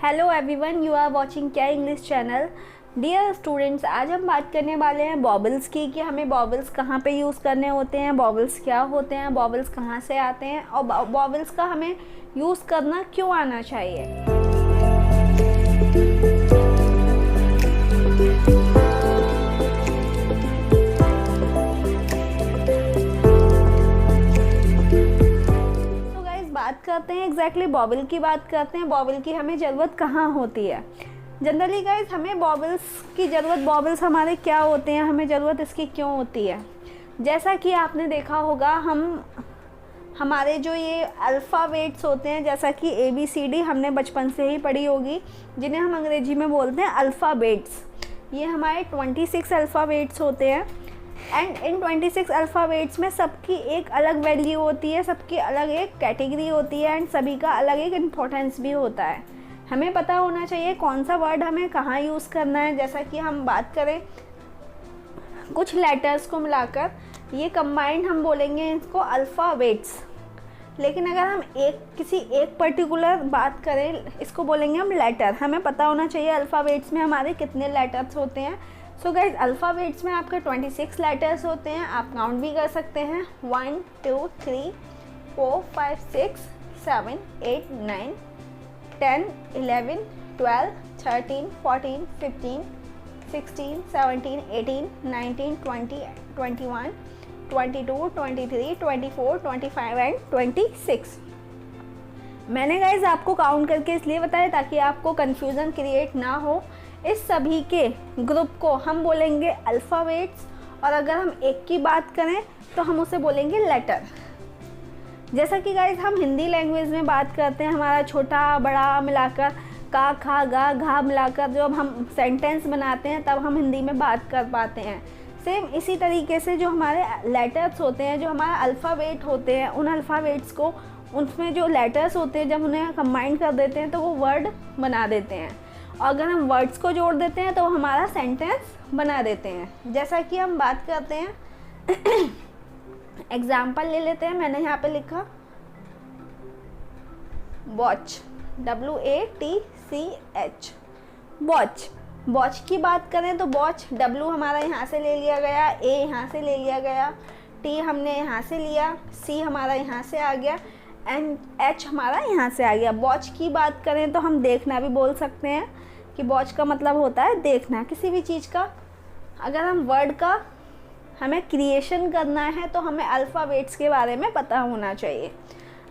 Hello everyone, you are watching क्या English channel. Dear students, आज हम बात करने वाले हैं बॉबल्स की कि हमें बॉबल्स कहाँ पे यूज़ करने होते हैं, बॉबल्स क्या होते हैं, बॉबल्स कहाँ से आते हैं और बॉबल्स का हमें यूज़ करना क्यों आना चाहिए। बात करते हैं एग्जैक्टली बॉबल की बात करते हैं। बॉबल की हमें ज़रूरत कहाँ होती है। जनरली गाइज हमें बॉबल्स की ज़रूरत, बॉबल्स हमारे क्या होते हैं, हमें ज़रूरत इसकी क्यों होती है। जैसा कि आपने देखा होगा, हमारे जो ये अल्फ़ाबेट्स होते हैं, जैसा कि ABCD हमने बचपन से ही पढ़ी होगी, जिन्हें हम अंग्रेजी में बोलते हैं अल्फ़ाबेट्स। ये हमारे 26 अल्फ़ाबेट्स होते हैं एंड इन 26 अल्फ़ाबेट्स में सबकी एक अलग वैल्यू होती है, सबकी अलग एक कैटेगरी होती है एंड सभी का अलग एक इम्पोर्टेंस भी होता है। हमें पता होना चाहिए कौन सा वर्ड हमें कहाँ यूज़ करना है। जैसा कि हम बात करें कुछ लेटर्स को मिलाकर, ये कंबाइंड हम बोलेंगे इसको अल्फ़ाबेट्स। लेकिन अगर हम किसी एक पर्टिकुलर बात करें, इसको बोलेंगे हम लेटर। हमें पता होना चाहिए अल्फ़ाबेट्स में हमारे कितने लेटर्स होते हैं। सो गाइज, अल्फ़ाबेट्स में आपके 26 लेटर्स होते हैं। आप काउंट भी कर सकते हैं 1 2 3 4 5 6 7 8 9 10 11 12 13 14 15 16 17 18 19 20 21 22 23 24 25 एंड 26। मैंने गाइज आपको काउंट करके इसलिए बताया ताकि आपको कन्फ्यूज़न क्रिएट ना हो। इस सभी के ग्रुप को हम बोलेंगे अल्फ़ाबेट्स, और अगर हम एक की बात करें तो हम उसे बोलेंगे लेटर। जैसा कि गाइज हम हिंदी लैंग्वेज में बात करते हैं, हमारा छोटा बड़ा मिलाकर का खा गा घा मिलाकर जब हम सेंटेंस बनाते हैं तब हम हिंदी में बात कर पाते हैं। सेम इसी तरीके से जो हमारे लेटर्स होते हैं, जो हमारा अल्फ़ाबेट होते हैं, उन अल्फ़ाबेट्स को, उनमें जो लेटर्स होते हैं, जब उन्हें कंबाइन कर देते हैं तो वो वर्ड बना देते हैं। और अगर हम वर्ड्स को जोड़ देते हैं तो हमारा सेंटेंस बना देते हैं। जैसा कि हम बात करते हैं एग्जाम्पल ले लेते हैं। मैंने यहाँ पे लिखा वॉच, WATCH, वॉच। वॉच की बात करें तो वॉच, W हमारा यहाँ से ले लिया गया, A यहाँ से ले लिया गया, T हमने यहाँ से लिया, C हमारा यहाँ से आ गया एंड H हमारा यहाँ से आ गया। वॉच की बात करें तो हम देखना भी बोल सकते हैं कि वॉच का मतलब होता है देखना किसी भी चीज़ का। अगर हम वर्ड का हमें क्रिएशन करना है तो हमें अल्फ़ाबेट्स के बारे में पता होना चाहिए।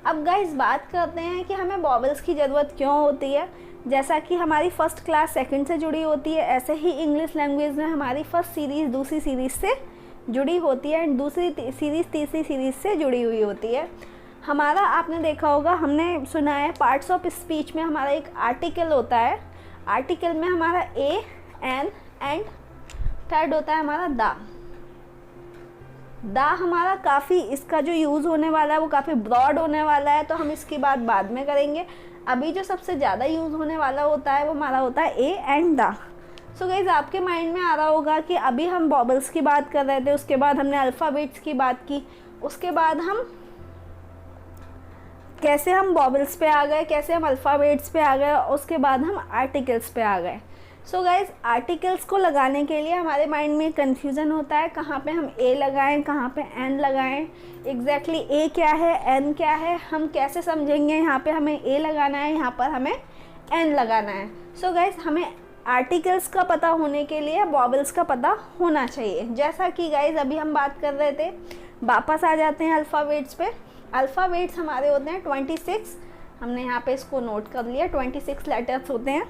अब गाइस बात करते हैं कि हमें बॉबल्स की ज़रूरत क्यों होती है। जैसा कि हमारी फ़र्स्ट क्लास सेकंड से जुड़ी होती है, ऐसे ही इंग्लिश लैंग्वेज में हमारी फ़र्स्ट सीरीज़ दूसरी सीरीज़ से जुड़ी होती है एंड दूसरी सीरीज़ तीसरी सीरीज़ से जुड़ी हुई होती है। हमारा, आपने देखा होगा, हमने सुना है पार्ट्स ऑफ स्पीच में हमारा एक आर्टिकल होता है। आर्टिकल में हमारा A, N एंड थर्ड होता है हमारा दा हमारा काफ़ी, इसका जो यूज़ होने वाला है वो काफ़ी ब्रॉड होने वाला है, तो हम इसकी बात बाद में करेंगे। अभी जो सबसे ज़्यादा यूज़ होने वाला होता है वो हमारा होता है A एंड दा। सो गाइज, आपके माइंड में आ रहा होगा कि अभी हम बॉबल्स की बात कर रहे थे, उसके बाद हमने अल्फ़ाबेट्स की बात की, उसके बाद हम कैसे हम बॉबल्स पे आ गए, कैसे हम अल्फ़ाबेट्स पे आ गए, उसके बाद हम आर्टिकल्स पे आ गए। सो गाइज, आर्टिकल्स को लगाने के लिए हमारे माइंड में कन्फ्यूज़न होता है कहाँ पे हम A लगाएं, कहाँ पे N लगाएं, एग्जैक्टली A क्या है, N क्या है, हम कैसे समझेंगे यहाँ पे हमें A लगाना है, यहाँ पर हमें N लगाना है। सो गाइज, हमें आर्टिकल्स का पता होने के लिए बॉबल्स का पता होना चाहिए। जैसा कि गाइज अभी हम बात कर रहे थे, वापस आ जाते हैं अल्फ़ाबेट्स पे। अल्फ़ाबेट्स हमारे होते हैं 26, हमने यहाँ पे इसको नोट कर लिया, 26 लेटर्स होते हैं।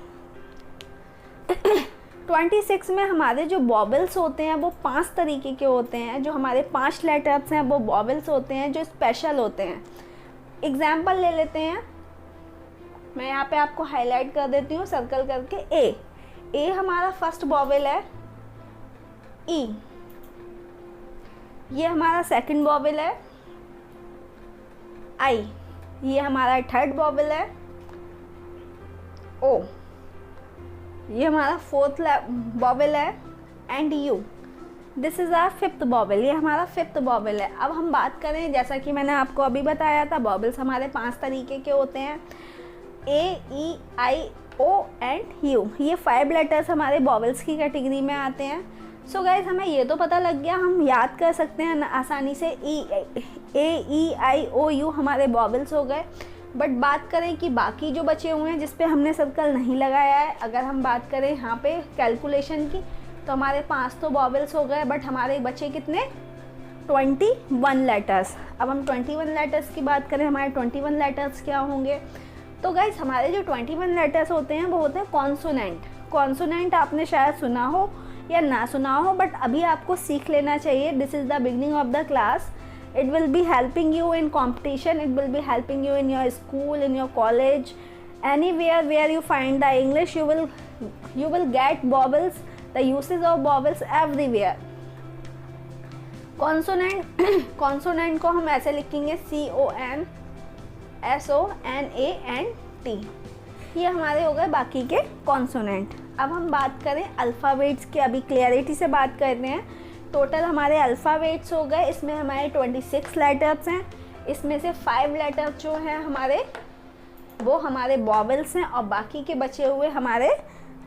26 में हमारे जो बॉबल्स होते हैं वो 5 तरीके के होते हैं। जो हमारे 5 लेटर्स हैं वो बॉबल्स होते हैं जो स्पेशल होते हैं। एग्जाम्पल ले लेते हैं, मैं यहाँ पे आपको हाईलाइट कर देती हूँ सर्कल करके। A हमारा फर्स्ट बॉबल है, E ये हमारा सेकंड बॉबल है, I ये हमारा थर्ड बॉबल है, O ये हमारा फोर्थ बॉबल है and U this is our fifth vowel, ये हमारा फिफ्थ बॉबल है। अब हम बात करें, जैसा कि मैंने आपको अभी बताया था, बॉबल्स हमारे 5 तरीके के होते हैं। A, E, I O and U, ये 5 लेटर्स हमारे वॉवेल्स की कैटेगरी में आते हैं। सो गाइज हमें ये तो पता लग गया, हम याद कर सकते हैं आसानी से E-I-O-U हमारे वॉवेल्स हो गए। बट बात करें कि बाकी जो बचे हुए हैं जिस पे हमने सर्कल नहीं लगाया है, अगर हम बात करें यहाँ पे कैलकुलेशन की, तो हमारे 5 तो वॉवेल्स हो गए, बट हमारे बचे कितने, 21 लेटर्स। अब हम 21 लेटर्स की बात करें, हमारे 21 लेटर्स क्या होंगे। तो गाइज हमारे जो 21 लेटर्स होते हैं वो होते हैं कॉन्सोनेंट। कॉन्सोनेंट आपने शायद सुना हो या ना सुना हो, बट अभी आपको सीख लेना चाहिए। This is the beginning of the class. It will be helping you in competition, it will be helping you in your school, in your college, anywhere where you find the English, you will get vowels, the uses of vowels everywhere. Consonant consonant को हम ऐसे लिखेंगे CONSONANT। ये हमारे हो गए बाकी के कॉन्सोनेंट। अब हम बात करें अल्फ़ाबेट्स की, अभी क्लियरिटी से बात करते हैं। टोटल हमारे अल्फ़ाबेट्स हो गए, इसमें हमारे 26 लेटर्स हैं। इसमें से 5 लेटर्स जो हैं हमारे वो हमारे वॉवेल्स हैं और बाकी के बचे हुए हमारे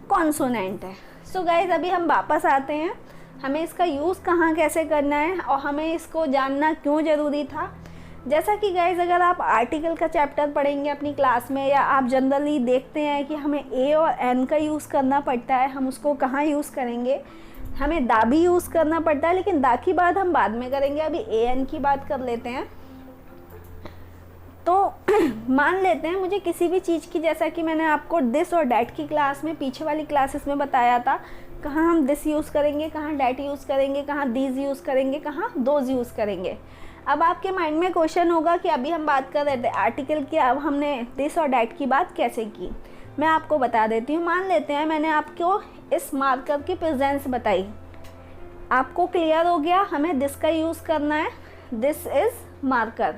कॉन्सोनेंट हैं। सो गाइज अभी हम वापस आते हैं, हमें इसका यूज़ कहाँ कैसे करना है और हमें इसको जानना क्यों ज़रूरी था। जैसा कि गाइज अगर आप आर्टिकल का चैप्टर पढ़ेंगे अपनी क्लास में, या आप जनरली देखते हैं कि हमें ए और एन का यूज़ करना पड़ता है, हम उसको कहाँ यूज़ करेंगे, हमें दा भी यूज़ करना पड़ता है, लेकिन दा की बात हम बाद में करेंगे, अभी ए एन की बात कर लेते हैं। तो मान लेते हैं मुझे किसी भी चीज़ की, जैसा कि मैंने आपको दिस और डैट की क्लास में पीछे वाली क्लासेस में बताया था, कहाँ हम दिस यूज़ करेंगे, कहाँ डैट यूज़ करेंगे, कहाँ दीज यूज़ करेंगे, कहाँ दोज यूज़ करेंगे। अब आपके माइंड में क्वेश्चन होगा कि अभी हम बात कर रहे थे आर्टिकल की, अब हमने दिस और डैट की बात कैसे की। मैं आपको बता देती हूँ। मान लेते हैं मैंने आपको इस मार्कर की प्रेजेंस बताई, आपको क्लियर हो गया हमें दिस का यूज़ करना है, दिस इज़ मार्कर।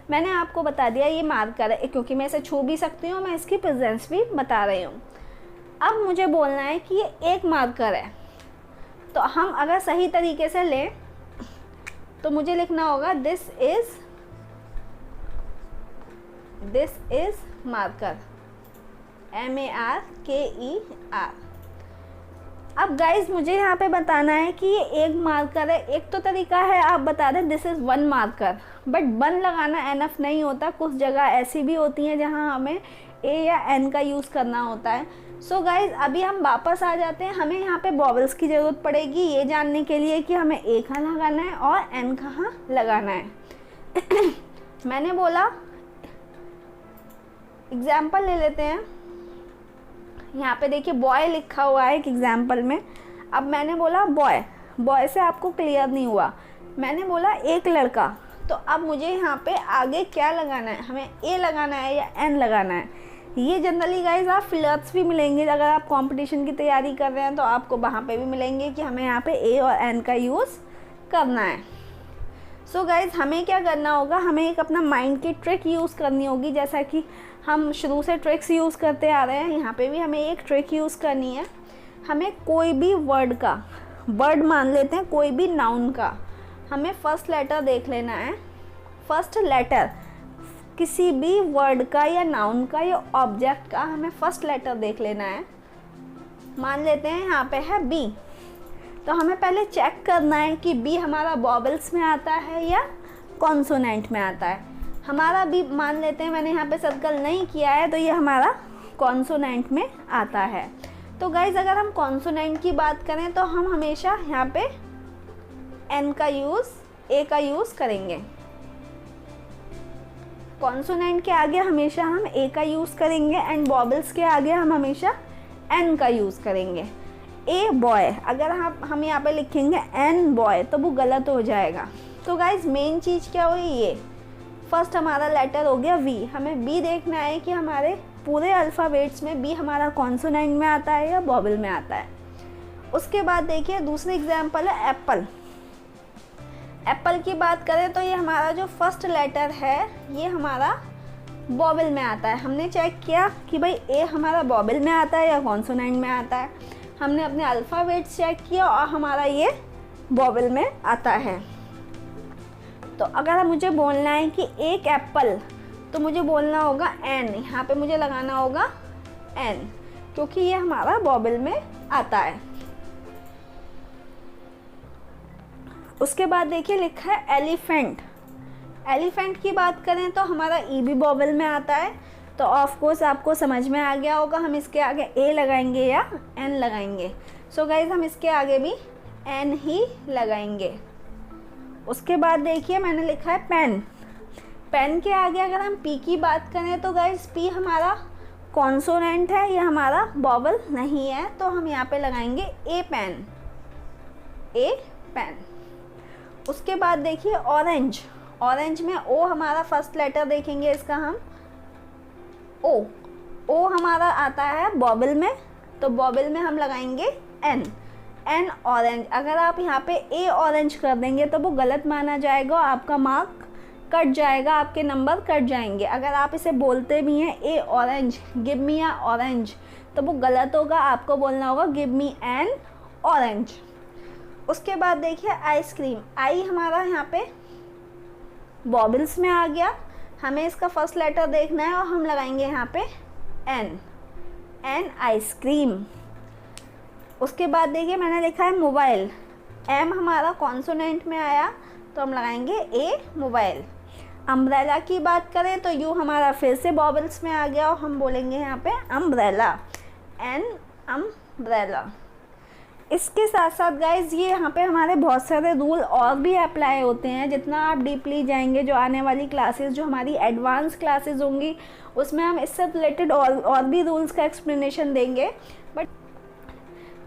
मैंने आपको बता दिया ये मार्कर है, क्योंकि मैं इसे छू भी सकती हूँ, मैं इसकी प्रेजेंस भी बता रही हूँ। अब मुझे बोलना है कि ये एक मार्कर है, तो हम अगर सही तरीके से लें तो मुझे लिखना होगा दिस इज़ मार्कर, MARKER। अब गाइज मुझे यहाँ पे बताना है कि ये एक मार्कर है। एक तो तरीका है आप बता दें दिस इज़ 1 मार्कर, बट 1 लगाना एनफ नहीं होता, कुछ जगह ऐसी भी होती हैं जहाँ हमें ए या एन का यूज़ करना होता है। सो गाइज अभी हम वापस आ जाते हैं, हमें यहाँ पे वॉवेल्स की ज़रूरत पड़ेगी ये जानने के लिए कि हमें ए कहाँ लगाना है और एन कहाँ लगाना है। मैंने बोला एग्जाम्पल ले लेते हैं, यहाँ पे देखिए बॉय लिखा हुआ है एक एग्जाम्पल में। अब मैंने बोला बॉय से आपको क्लियर नहीं हुआ, मैंने बोला एक लड़का, तो अब मुझे यहाँ पे आगे क्या लगाना है, हमें ए लगाना है या एन लगाना है। ये जनरली गाइज आप फिलर्स भी मिलेंगे, अगर आप कंपटीशन की तैयारी कर रहे हैं तो आपको वहाँ पे भी मिलेंगे कि हमें यहाँ पे ए और एन का यूज़ करना है। सो गाइज हमें क्या करना होगा, हमें एक अपना माइंड की ट्रिक यूज़ करनी होगी, जैसा कि हम शुरू से ट्रिक्स यूज़ करते आ रहे हैं, यहाँ पे भी हमें एक ट्रिक यूज़ करनी है। हमें कोई भी वर्ड का, वर्ड मान लेते हैं कोई भी नाउन का, हमें फर्स्ट लेटर देख लेना है। फर्स्ट लेटर किसी भी वर्ड का या नाउन का या ऑब्जेक्ट का हमें फर्स्ट लेटर देख लेना है। मान लेते हैं यहाँ पे है बी, तो हमें पहले चेक करना है कि बी हमारा वॉवेल्स में आता है या कॉन्सोनेंट में आता है। हमारा बी मान लेते हैं मैंने यहाँ पे सर्कल नहीं किया है, तो ये हमारा कॉन्सोनेंट में आता है। तो गाइज अगर हम कॉन्सोनेंट की बात करें तो हम हमेशा यहाँ पे एन का यूज़, ए का यूज़ करेंगे। कॉन्सोनेंट के आगे हमेशा हम ए का यूज़ करेंगे एंड वॉवेल्स के आगे हम हमेशा एन का यूज़ करेंगे। ए बॉय, अगर हम यहाँ पे लिखेंगे एन बॉय तो वो गलत हो जाएगा। तो गाइज मेन चीज़ क्या हुई, ये फर्स्ट हमारा लेटर हो गया वी। हमें बी देखना है कि हमारे पूरे अल्फ़ाबेट्स में बी हमारा कॉन्सोनेंट में आता है या वॉवेल में आता है। उसके बाद देखिए दूसरी एग्जाम्पल है एप्पल। एप्पल की बात करें तो ये हमारा जो फर्स्ट लेटर है ये हमारा वॉवेल में आता है। हमने चेक किया कि भाई ए हमारा वॉवेल में आता है या कॉन्सोनेंट में आता है। हमने अपने अल्फ़ाबेट्स चेक किया और हमारा ये वॉवेल में आता है। तो अगर मुझे बोलना है कि एक एप्पल, तो मुझे बोलना होगा एन, यहाँ पे मुझे लगाना होगा एन। क्योंकि ये हमारा वॉवेल में आता है। उसके बाद देखिए लिखा है एलिफेंट। एलिफेंट की बात करें तो हमारा ई भी वॉवेल में आता है, तो ऑफ कोर्स आपको समझ में आ गया होगा हम इसके आगे ए लगाएंगे या एन लगाएंगे। सो गाइज हम इसके आगे भी एन ही लगाएंगे। उसके बाद देखिए मैंने लिखा है पेन। पेन के आगे अगर हम पी की बात करें तो गाइज पी हमारा कॉन्सोनेंट है, ये हमारा वॉवेल नहीं है, तो हम यहाँ पे लगाएंगे ए पेन, ए पेन। उसके बाद देखिए ऑरेंज। ऑरेंज में ओ हमारा फर्स्ट लेटर देखेंगे इसका हम ओ। ओ हमारा आता है वॉवेल में, तो वॉवेल में हम लगाएंगे एन, एन ऑरेंज। अगर आप यहाँ पे ए ऑरेंज कर देंगे तो वो गलत माना जाएगा, आपका मार्क कट जाएगा, आपके नंबर कट जाएंगे। अगर आप इसे बोलते भी हैं ए ऑरेंज, गिव मी अ ऑरेंज, तो वो गलत होगा, आपको बोलना होगा गिव मी एन ऑरेंज। उसके बाद देखिए आइसक्रीम। आई हमारा यहाँ पे वॉवेल्स में आ गया, हमें इसका फर्स्ट लेटर देखना है और हम लगाएंगे यहाँ पे एन, एन आइसक्रीम। उसके बाद देखिए मैंने लिखा है मोबाइल। एम हमारा कॉन्सोनेंट में आया तो हम लगाएंगे ए मोबाइल। अम्ब्रेला की बात करें तो यू हमारा फिर से वॉवेल्स में आ गया और हम बोलेंगे यहाँ पे अम्ब्रेला, एन अम्ब्रेला। इसके साथ साथ गाइज ये यहाँ पे हमारे बहुत सारे रूल और भी अप्लाई होते हैं। जितना आप डीपली जाएंगे, जो आने वाली क्लासेस, जो हमारी एडवांस क्लासेस होंगी, उसमें हम इससे रिलेटेड और भी रूल्स का एक्सप्लेनेशन देंगे। बट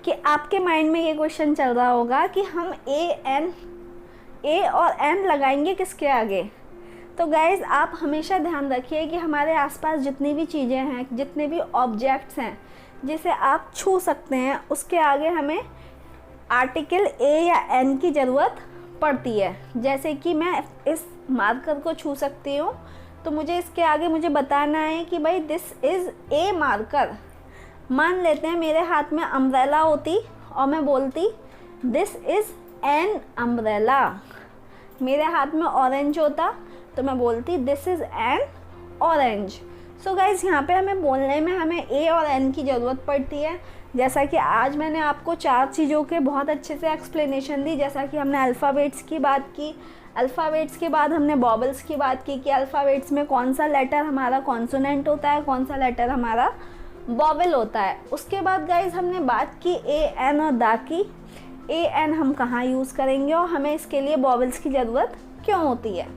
कि आपके माइंड में ये क्वेश्चन चल रहा होगा कि हम ए और एन लगाएंगे किसके आगे। तो गाइज़ आप हमेशा ध्यान रखिए कि हमारे आसपास जितनी भी चीज़ें हैं, जितने भी ऑब्जेक्ट्स हैं जिसे आप छू सकते हैं, उसके आगे हमें आर्टिकल ए या एन की ज़रूरत पड़ती है। जैसे कि मैं इस मार्कर को छू सकती हूँ, तो मुझे इसके आगे मुझे बताना है कि भाई दिस इज़ ए मार्कर। मान लेते हैं मेरे हाथ में अम्ब्रेला होती और मैं बोलती दिस इज़ एन अम्ब्रेला। मेरे हाथ में ऑरेंज होता तो मैं बोलती this is an orange. So guys यहाँ पे हमें बोलने में हमें ए और एन की ज़रूरत पड़ती है। जैसा कि आज मैंने आपको 4 चीज़ों के बहुत अच्छे से एक्सप्लेनेशन दी। जैसा कि हमने अल्फ़ाबेट्स की बात की, अल्फ़ाबेट्स के बाद हमने वॉवेल्स की बात की कि अल्फ़ाबेट्स में कौन सा लेटर हमारा कॉन्सोनेंट होता है, कौन सा लेटर हमारा वॉवेल होता है। उसके बाद गाइज़ हमने बात की ए एन और दा की। ए एन हम कहाँ यूज़ करेंगे और हमें इसके लिए वॉवेल्स की ज़रूरत क्यों होती है।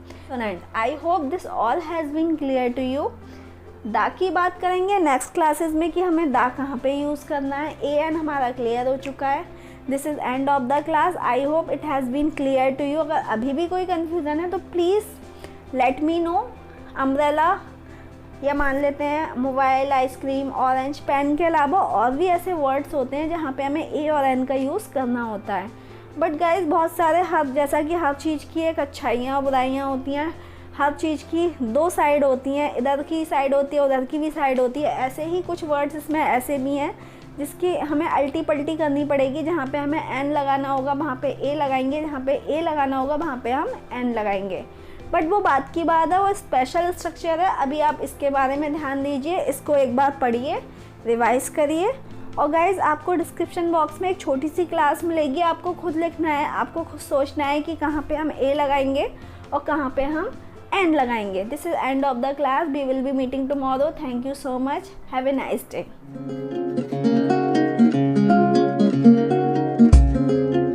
I hope this all has been clear to you. दा की बात करेंगे नेक्स्ट क्लासेस में कि हमें दा कहाँ पे यूज़ करना है। ए एन हमारा क्लियर हो चुका है। This is end of the class. I hope it has been clear to you. अगर अभी भी कोई कन्फ्यूज़न है तो please let me know. Umbrella या मान लेते हैं मोबाइल, आइसक्रीम, ऑरेंज, पेन के अलावा और भी ऐसे वर्ड्स होते हैं जहाँ पे हमें ए और एन का यूज़ करना होता है। बट गाइज बहुत सारे जैसा कि हर चीज़ की एक अच्छाइयाँ और बुराइयाँ होती हैं, हर चीज़ की 2 साइड होती हैं, इधर की साइड होती है, उधर की भी साइड होती है। ऐसे ही कुछ वर्ड्स इसमें ऐसे भी हैं जिसकी हमें अल्टी पल्टी करनी पड़ेगी। जहाँ पे हमें एन लगाना होगा वहाँ पे ए लगाएंगे, जहाँ पे ए लगाना होगा वहाँ पे हम एन लगाएंगे। बट वो बात की बात है, वो स्पेशल स्ट्रक्चर है। अभी आप इसके बारे में ध्यान दीजिए, इसको एक बार पढ़िए, रिवाइज़ करिए। और गाइज़ आपको डिस्क्रिप्शन बॉक्स में एक छोटी सी क्लास मिलेगी, आपको खुद लिखना है, आपको खुद सोचना है कि कहाँ पे हम ए लगाएंगे और कहाँ पे हम एन लगाएंगे। This is end of the class. We will be meeting tomorrow. Thank you so much. Have a nice day.